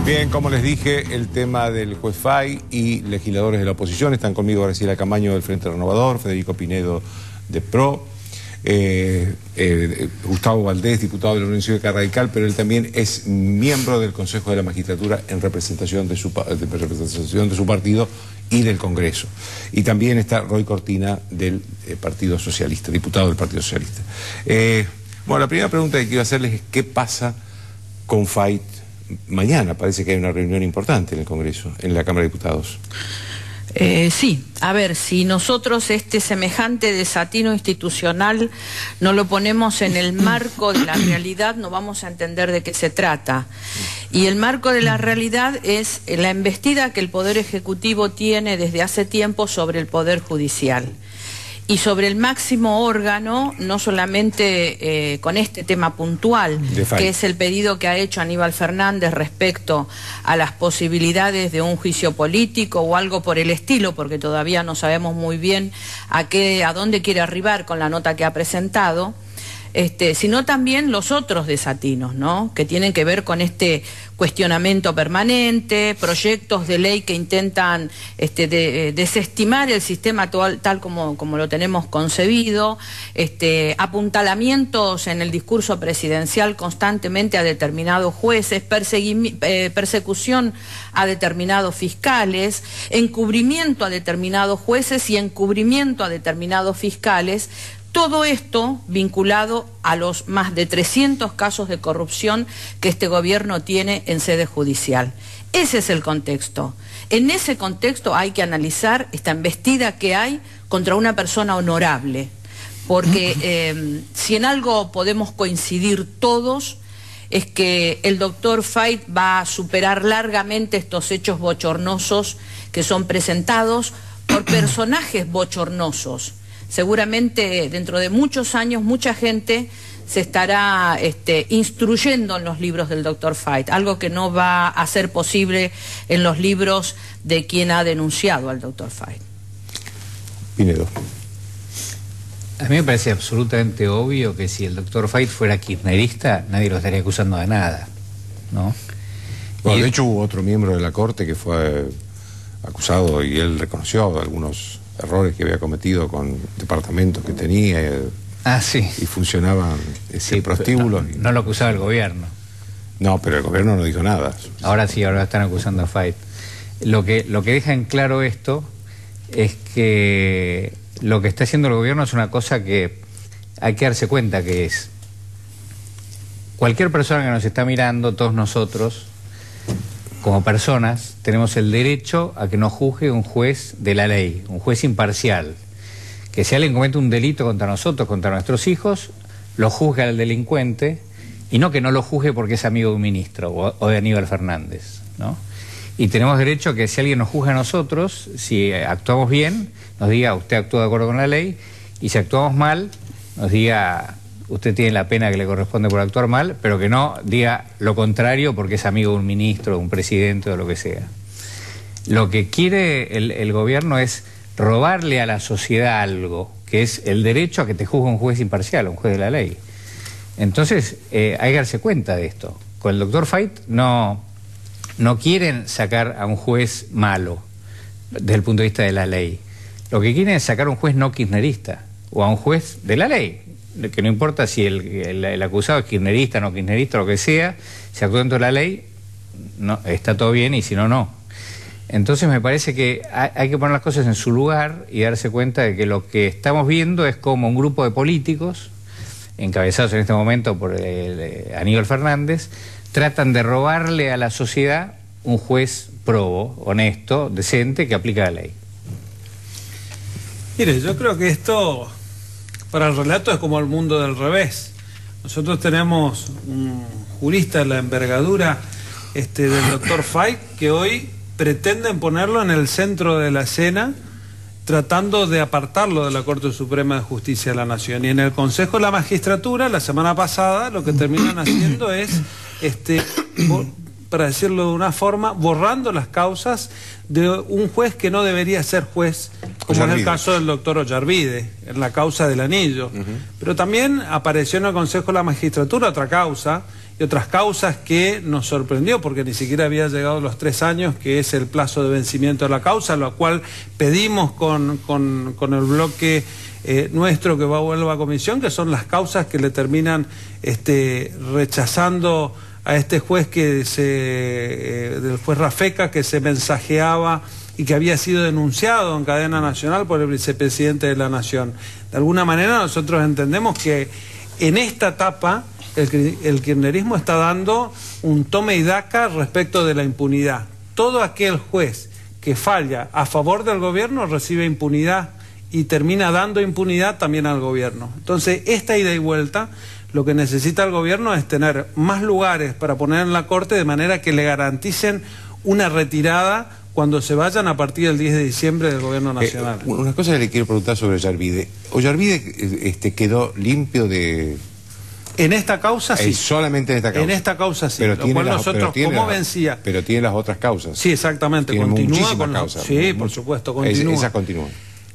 Bien, como les dije, el tema del juez Fay y legisladores de la oposición. Están conmigo Graciela Camaño del Frente Renovador, Federico Pinedo de PRO, Gustavo Valdés, diputado de la Unión Cívica Radical, pero él también es miembro del Consejo de la Magistratura en representación de su partido y del Congreso. Y también está Roy Cortina del Partido Socialista, diputado del Partido Socialista. Bueno, la primera pregunta que quiero hacerles es ¿qué pasa con Fay mañana? Parece que hay una reunión importante en el Congreso, en la Cámara de Diputados. Sí, a ver, si nosotros este semejante desatino institucional no lo ponemos en el marco de la realidad, no vamos a entender de qué se trata. Y el marco de la realidad es la embestida que el Poder Ejecutivo tiene desde hace tiempo sobre el Poder Judicial. Y sobre el máximo órgano, no solamente con este tema puntual, que es el pedido que ha hecho Aníbal Fernández respecto a las posibilidades de un juicio político o algo por el estilo, porque todavía no sabemos muy bien a dónde quiere arribar con la nota que ha presentado, sino también los otros desatinos, ¿no?, que tienen que ver con este cuestionamiento permanente, proyectos de ley que intentan desestimar el sistema tal como lo tenemos concebido, apuntalamientos en el discurso presidencial constantemente a determinados jueces, persecución a determinados fiscales, encubrimiento a determinados jueces y encubrimiento a determinados fiscales. Todo esto vinculado a los más de 300 casos de corrupción que este gobierno tiene en sede judicial. Ese es el contexto. En ese contexto hay que analizar esta embestida que hay contra una persona honorable, porque si en algo podemos coincidir todos es que el doctor Fay va a superar largamente estos hechos bochornosos que son presentados por personajes bochornosos. Seguramente dentro de muchos años mucha gente se estará instruyendo en los libros del doctor Fay, algo que no va a ser posible en los libros de quien ha denunciado al doctor Fay. Pinedo. A mí me parece absolutamente obvio que si el doctor Fay fuera kirchnerista, nadie lo estaría acusando de nada, ¿no? Bueno, de hecho hubo otro miembro de la Corte que fue acusado y él reconoció algunos errores que había cometido con departamentos que tenía sí. Y funcionaban prostíbulos. No lo acusaba el gobierno. No, pero el gobierno no dijo nada. Ahora sí, ahora están acusando a Fay. Lo que deja en claro esto es que lo que está haciendo el gobierno es una cosa que hay que darse cuenta que es cualquier persona que nos está mirando, todos nosotros como personas tenemos el derecho a que nos juzgue un juez de la ley, un juez imparcial, que si alguien comete un delito contra nosotros, contra nuestros hijos, lo juzgue al delincuente y no que no lo juzgue porque es amigo de un ministro o de Aníbal Fernández, ¿no? Y tenemos derecho a que si alguien nos juzga a nosotros, si actuamos bien, nos diga usted actuó de acuerdo con la ley, y si actuamos mal, nos diga usted tiene la pena que le corresponde por actuar mal, pero que no diga lo contrario porque es amigo de un ministro, de un presidente o lo que sea. Lo que quiere el gobierno es robarle a la sociedad algo, que es el derecho a que te juzgue un juez imparcial, un juez de la ley. Entonces, hay que darse cuenta de esto. Con el doctor Fay no quieren sacar a un juez malo desde el punto de vista de la ley. Lo que quieren es sacar a un juez no kirchnerista o a un juez de la ley, que no importa si el acusado es kirchnerista, no kirchnerista, lo que sea, si actúa dentro de la ley, no, está todo bien y si no, no. Entonces me parece que hay que poner las cosas en su lugar y darse cuenta de que lo que estamos viendo es como un grupo de políticos, encabezados en este momento por Aníbal Fernández, tratan de robarle a la sociedad un juez probo, honesto, decente, que aplica la ley. Mire, yo creo que esto para el relato es como el mundo del revés. Nosotros tenemos un jurista de la envergadura del doctor Fay que hoy pretenden ponerlo en el centro de la escena, tratando de apartarlo de la Corte Suprema de Justicia de la Nación. Y en el Consejo de la Magistratura, la semana pasada, lo que terminan haciendo es para decirlo de una forma, borrando las causas de un juez que no debería ser juez, como es el caso del doctor Ollarvide, en la causa del anillo. Pero también apareció en el Consejo de la Magistratura otra causa, y otras causas que nos sorprendió, porque ni siquiera había llegado los 3 años, que es el plazo de vencimiento de la causa, lo cual pedimos con el bloque nuestro que va a vuelva a comisión, que son las causas que le terminan rechazando a este juez del juez Rafeca, que se mensajeaba y que había sido denunciado en cadena nacional por el vicepresidente de la Nación. De alguna manera nosotros entendemos que en esta etapa el kirchnerismo está dando un tome y daca respecto de la impunidad. Todo aquel juez que falla a favor del gobierno recibe impunidad y termina dando impunidad también al gobierno. Entonces, esta ida y vuelta, lo que necesita el gobierno es tener más lugares para poner en la Corte de manera que le garanticen una retirada cuando se vayan a partir del 10 de diciembre del gobierno nacional. Una cosa que le quiero preguntar sobre Ollarvide. Ollarvide quedó limpio de... En esta causa sí. Solamente en esta causa. En esta causa sí. Pero lo cual nosotros, ¿cómo vencía? Pero tiene las otras causas. Sí, exactamente. Tiene continúa con causas. Sí, por supuesto, continúa. Esas continúan.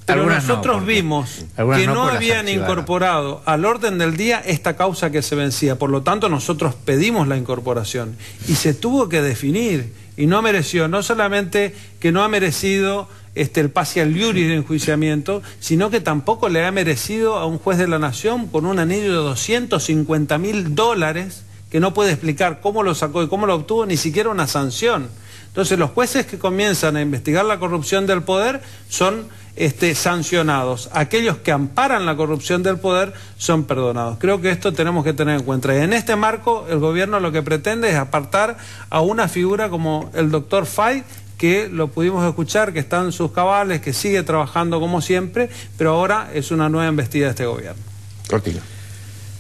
Pero algunas nosotros no, vimos que no habían incorporado al orden del día esta causa que se vencía. Por lo tanto, nosotros pedimos la incorporación. Y se tuvo que definir. Y no mereció, no solamente que no ha merecido el parcial iuris de enjuiciamiento, sino que tampoco le ha merecido a un juez de la Nación con un anillo de $250.000 que no puede explicar cómo lo sacó y cómo lo obtuvo, ni siquiera una sanción. Entonces los jueces que comienzan a investigar la corrupción del poder son sancionados. Aquellos que amparan la corrupción del poder son perdonados. Creo que esto tenemos que tener en cuenta. Y en este marco el gobierno lo que pretende es apartar a una figura como el doctor Fay, que lo pudimos escuchar, que está en sus cabales, que sigue trabajando como siempre, pero ahora es una nueva embestida de este gobierno. Cortina.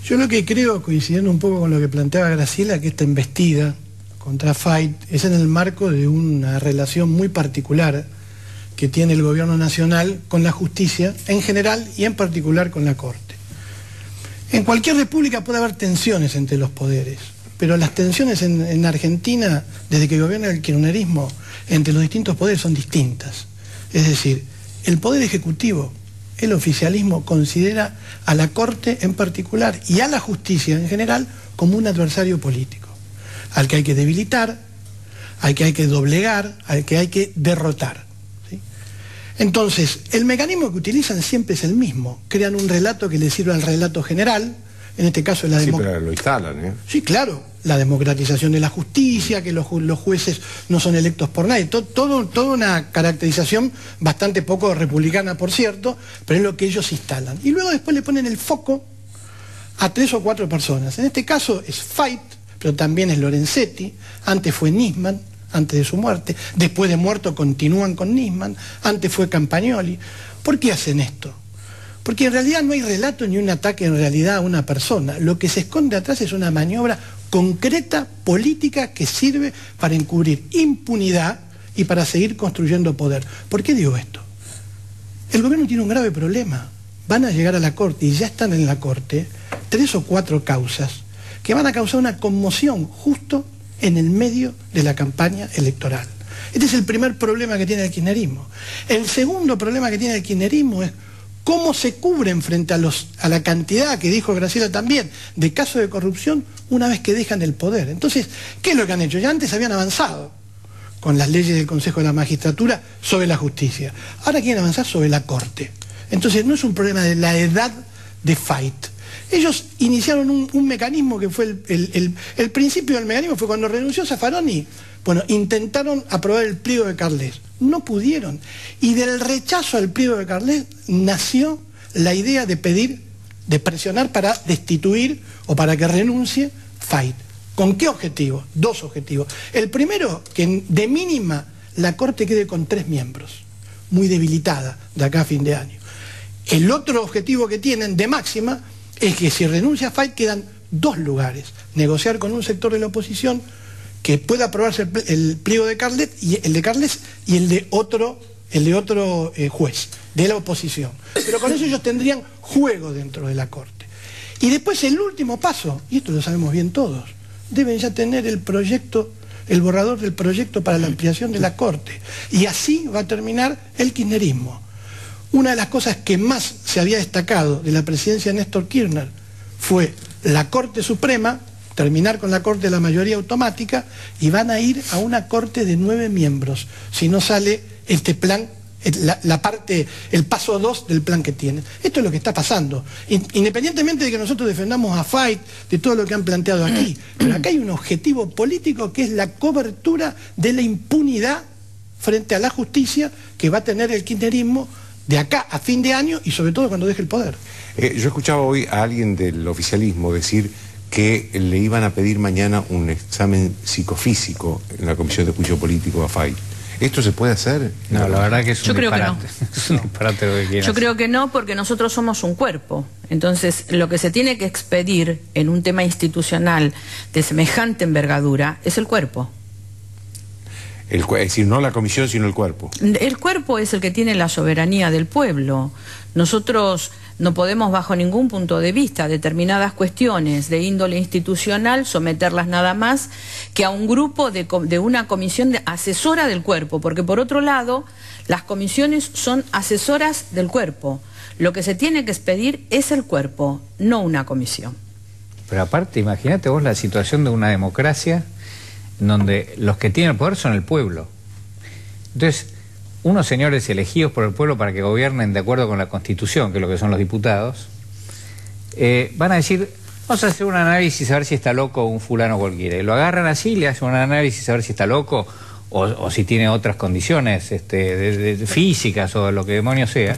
Yo lo que creo, coincidiendo un poco con lo que planteaba Graciela, que esta embestida contra Fay es en el marco de una relación muy particular que tiene el gobierno nacional con la justicia en general y en particular con la Corte. En cualquier república puede haber tensiones entre los poderes, pero las tensiones en Argentina, desde que gobierna el kirchnerismo, entre los distintos poderes son distintas. Es decir, el poder ejecutivo, el oficialismo, considera a la Corte en particular y a la justicia en general como un adversario político, al que hay que debilitar, al que hay que doblegar, al que hay que derrotar. ¿Sí? Entonces, el mecanismo que utilizan siempre es el mismo. Crean un relato que le sirve al relato general, en este caso la democracia. Sí, pero lo instalan, ¿eh? Sí, claro, la democratización de la justicia, que los jueces no son electos por nadie, toda una caracterización bastante poco republicana, por cierto, pero es lo que ellos instalan. Y luego después le ponen el foco a 3 o 4 personas. En este caso es Fay, pero también es Lorenzetti, antes fue Nisman, antes de su muerte, después de muerto continúan con Nisman, antes fue Campagnoli. ¿Por qué hacen esto? Porque en realidad no hay relato ni un ataque en realidad a una persona. Lo que se esconde atrás es una maniobra concreta, política, que sirve para encubrir impunidad y para seguir construyendo poder. ¿Por qué digo esto? El gobierno tiene un grave problema. Van a llegar a la Corte, y ya están en la Corte, 3 o 4 causas que van a causar una conmoción justo en el medio de la campaña electoral. Este es el primer problema que tiene el kirchnerismo. El segundo problema que tiene el kirchnerismo es cómo se cubren frente a la cantidad, que dijo Graciela también, de casos de corrupción una vez que dejan el poder. Entonces, ¿qué es lo que han hecho? Ya antes habían avanzado con las leyes del Consejo de la Magistratura sobre la justicia. Ahora quieren avanzar sobre la Corte. Entonces, no es un problema de la edad de Fay. Ellos iniciaron un mecanismo que fue el principio del mecanismo, fue cuando renunció Zaffaroni. Bueno, intentaron aprobar el pliego de Carles, no pudieron. Y del rechazo al pliego de Carles nació la idea de presionar para destituir o para que renuncie Fay. ¿Con qué objetivo? 2 objetivos. El primero, que de mínima la Corte quede con 3 miembros, muy debilitada de acá a fin de año. El otro objetivo que tienen de máxima es que si renuncia Fay quedan 2 lugares, negociar con un sector de la oposición que pueda aprobarse el pliego de Carles y el de otro juez de la oposición. Pero con eso ellos tendrían juego dentro de la Corte. Y después el último paso, y esto lo sabemos bien todos, deben ya tener el proyecto el borrador del proyecto para la ampliación de la Corte. Y así va a terminar el kirchnerismo. Una de las cosas que más se había destacado de la presidencia de Néstor Kirchner fue la Corte Suprema, terminar con la Corte de la mayoría automática, y van a ir a una Corte de 9 miembros, si no sale este plan, el paso 2 del plan que tienen. Esto es lo que está pasando. Independientemente de que nosotros defendamos a Fight, de todo lo que han planteado aquí, pero acá hay un objetivo político que es la cobertura de la impunidad frente a la justicia que va a tener el kirchnerismo de acá a fin de año y sobre todo cuando deje el poder. Yo escuchaba hoy a alguien del oficialismo decir que le iban a pedir mañana un examen psicofísico en la Comisión de Juicio Político a Fight. ¿Esto se puede hacer? No, la verdad que es un disparate. Que no. Es un disparate lo que quieren Yo hacer. creo que no, porque nosotros somos un cuerpo. Entonces, lo que se tiene que expedir en un tema institucional de semejante envergadura es el cuerpo. Es decir, no la comisión, sino el cuerpo. El cuerpo es el que tiene la soberanía del pueblo. Nosotros no podemos, bajo ningún punto de vista, determinadas cuestiones de índole institucional someterlas nada más que a un grupo de una comisión asesora del cuerpo, porque por otro lado, las comisiones son asesoras del cuerpo. Lo que se tiene que expedir es el cuerpo, no una comisión. Pero aparte, imagínate vos la situación de una democracia en donde los que tienen el poder son el pueblo. Entonces, unos señores elegidos por el pueblo para que gobiernen de acuerdo con la Constitución, que es lo que son los diputados, van a decir, vamos a hacer un análisis a ver si está loco un fulano cualquiera. Y lo agarran así, le hacen un análisis a ver si está loco o si tiene otras condiciones físicas o lo que demonio sea.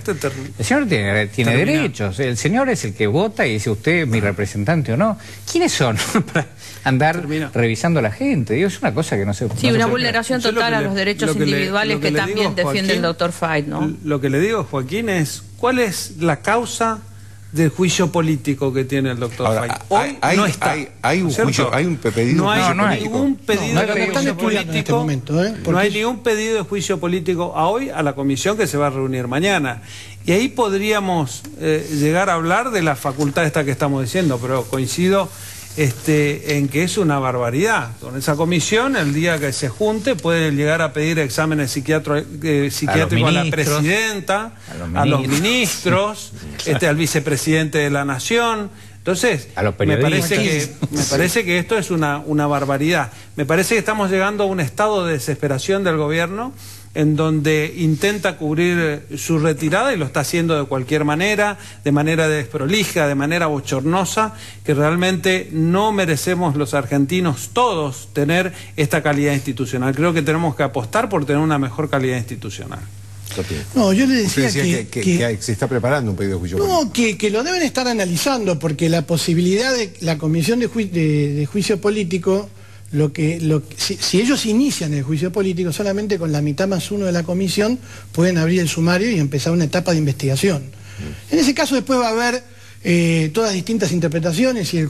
El señor tiene derechos. El señor es el que vota y dice, usted es mi representante o no. ¿Quiénes son para andar revisando a la gente? Digo, es una cosa que no se... Sí, una vulneración total a los derechos individuales que también defiende el doctor Fight, ¿no? Lo que le digo, Joaquín, es ¿cuál es la causa del juicio político que tiene el doctor Fight? Hoy no está. Hay un juicio, hay un pedido no de juicio hay político. ningún pedido de juicio político. No hay ningún pedido de juicio político a hoy a la comisión que se va a reunir mañana. Y ahí podríamos llegar a hablar de la facultad esta que estamos diciendo, pero coincido en que es una barbaridad. Con esa comisión, el día que se junte, puede llegar a pedir exámenes psiquiátricos a la presidenta, a los ministros, al vicepresidente de la Nación. Entonces, me parece que esto es una barbaridad. Me parece que estamos llegando a un estado de desesperación del gobierno en donde intenta cubrir su retirada y lo está haciendo de cualquier manera, de manera desprolija, de manera bochornosa, que realmente no merecemos los argentinos todos tener esta calidad institucional. Creo que tenemos que apostar por tener una mejor calidad institucional. No, yo le decía que se está preparando un pedido de juicio político. No, que lo deben estar analizando, porque la posibilidad de la comisión de juicio político... Si ellos inician el juicio político, solamente con la mitad más uno de la comisión pueden abrir el sumario y empezar una etapa de investigación. En ese caso después va a haber todas distintas interpretaciones si el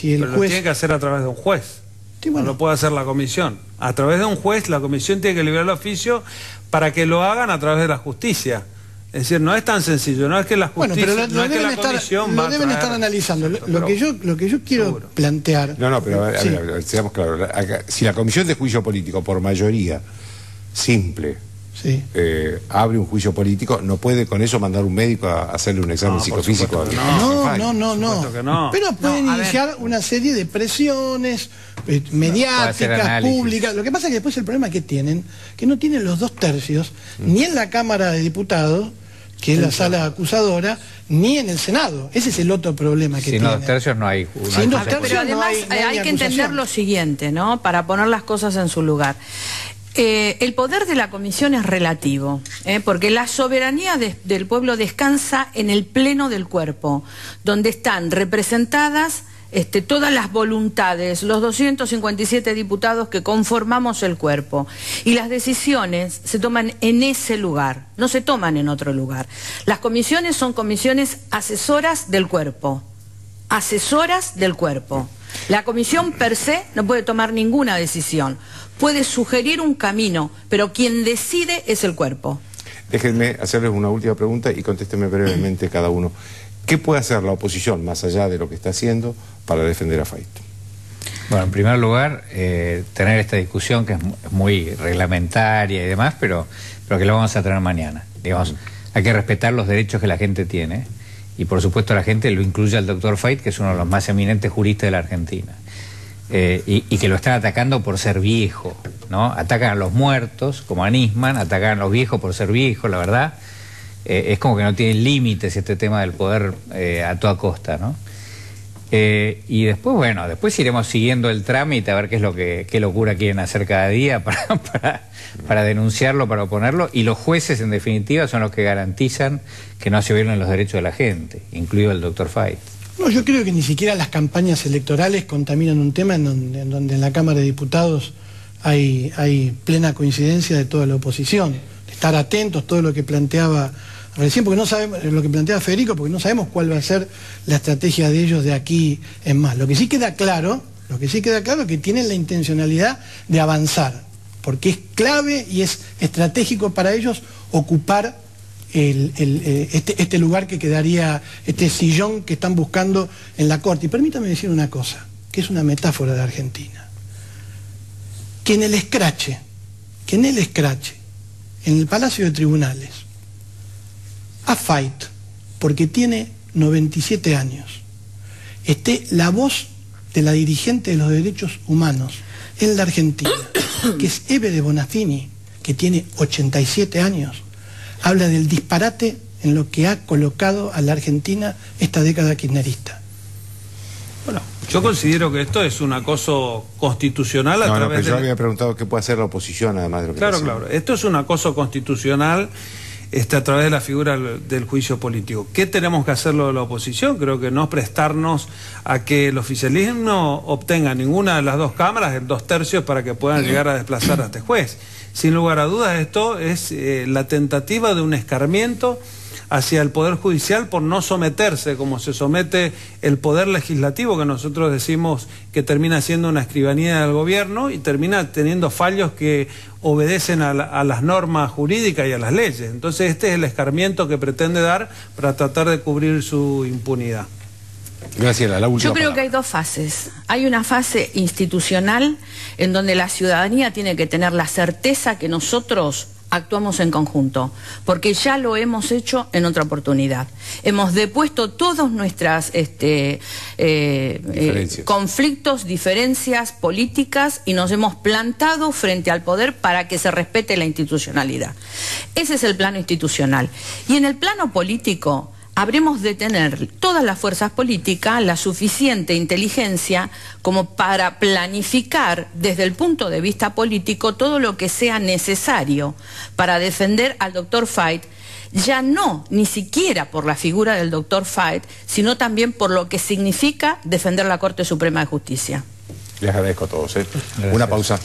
Pero juez... lo tiene que hacer a través de un juez. Sí, bueno. No lo puede hacer la comisión. A través de un juez, la comisión tiene que liberar el oficio para que lo hagan a través de la justicia. Es decir, no es tan sencillo, no es que la justicia, bueno, pero no es que la comisión va a deben estar analizando. Lo que yo quiero plantear... No, pero a ver, seamos claros. Si la comisión de juicio político, por mayoría simple, abre un juicio político, no puede con eso mandar un médico a hacerle un examen psicofísico. No. Pero pueden iniciar una serie de presiones mediáticas, públicas. Lo que pasa es que después el problema que tienen, que no tienen los 2/3, ni en la Cámara de Diputados, que es la sala acusadora, ni en el Senado. Ese es el otro problema que tienen. Sin 2/3 no hay... Pero además hay que entender lo siguiente, ¿no? Para poner las cosas en su lugar. El poder de la comisión es relativo, porque la soberanía del pueblo descansa en el pleno del cuerpo, donde están representadas todas las voluntades, los 257 diputados que conformamos el cuerpo, y las decisiones se toman en ese lugar, no se toman en otro lugar. Las comisiones son comisiones asesoras del cuerpo, asesoras del cuerpo. La comisión per se no puede tomar ninguna decisión, puede sugerir un camino, pero quien decide es el cuerpo. Déjenme hacerles una última pregunta y contéstenme brevemente cada uno. ¿Qué puede hacer la oposición, más allá de lo que está haciendo, para defender a Fight? Bueno, en primer lugar, tener esta discusión que es muy reglamentaria y demás, pero que lo vamos a tener mañana. Digamos, hay que respetar los derechos que la gente tiene y por supuesto la gente lo incluye al doctor Fait, que es uno de los más eminentes juristas de la Argentina. Y que lo están atacando por ser viejo, ¿no? Atacan a los muertos, como a Nisman, atacan a los viejos por ser viejos, la verdad. Es como que no tiene límites este tema del poder a toda costa, ¿no? Y después, bueno, después iremos siguiendo el trámite a ver qué locura quieren hacer cada día para denunciarlo, para oponerlo, y los jueces en definitiva son los que garantizan que no se violen los derechos de la gente, incluido el doctor Fait. No, yo creo que ni siquiera las campañas electorales contaminan un tema en donde en la Cámara de Diputados hay plena coincidencia de toda la oposición, de estar atentos, todo lo que planteaba recién, porque no sabemos, lo que planteaba Federico, porque no sabemos cuál va a ser la estrategia de ellos de aquí en más. Lo que sí queda claro es que tienen la intencionalidad de avanzar, porque es clave y es estratégico para ellos ocupar este lugar que quedaría, este sillón que están buscando en la Corte. Y permítame decir una cosa, que es una metáfora de Argentina. Que en el escrache, en el Palacio de Tribunales, a Fait, porque tiene 97 años, esté la voz de la dirigente de los derechos humanos en la Argentina, que es Eve de Bonafini, que tiene 87 años, habla del disparate en lo que ha colocado a la Argentina esta década kirchnerista. Bueno, yo considero que esto es un acoso constitucional pero yo había preguntado qué puede hacer la oposición además de lo que Claro, esto es un acoso constitucional a través de la figura del juicio político. ¿Qué tenemos que hacer lo de la oposición? Creo que no prestarnos a que el oficialismo obtenga ninguna de las dos cámaras, en 2/3, para que puedan llegar a desplazar a este juez. Sin lugar a dudas, esto es la tentativa de un escarmiento hacia el Poder Judicial por no someterse como se somete el Poder Legislativo, que nosotros decimos que termina siendo una escribanía del gobierno y termina teniendo fallos que obedecen a las normas jurídicas y a las leyes. Entonces este es el escarmiento que pretende dar para tratar de cubrir su impunidad. Graciela, la última. Yo creo que hay dos fases. Hay una fase institucional en donde la ciudadanía tiene que tener la certeza que nosotros actuamos en conjunto, porque ya lo hemos hecho en otra oportunidad. Hemos depuesto todas nuestras conflictos, diferencias políticas y nos hemos plantado frente al poder para que se respete la institucionalidad. Ese es el plano institucional. Y en el plano político habremos de tener todas las fuerzas políticas la suficiente inteligencia como para planificar desde el punto de vista político todo lo que sea necesario para defender al doctor Fait, ya no ni siquiera por la figura del doctor Fait, sino también por lo que significa defender la Corte Suprema de Justicia. Les agradezco a todos. Una pausa.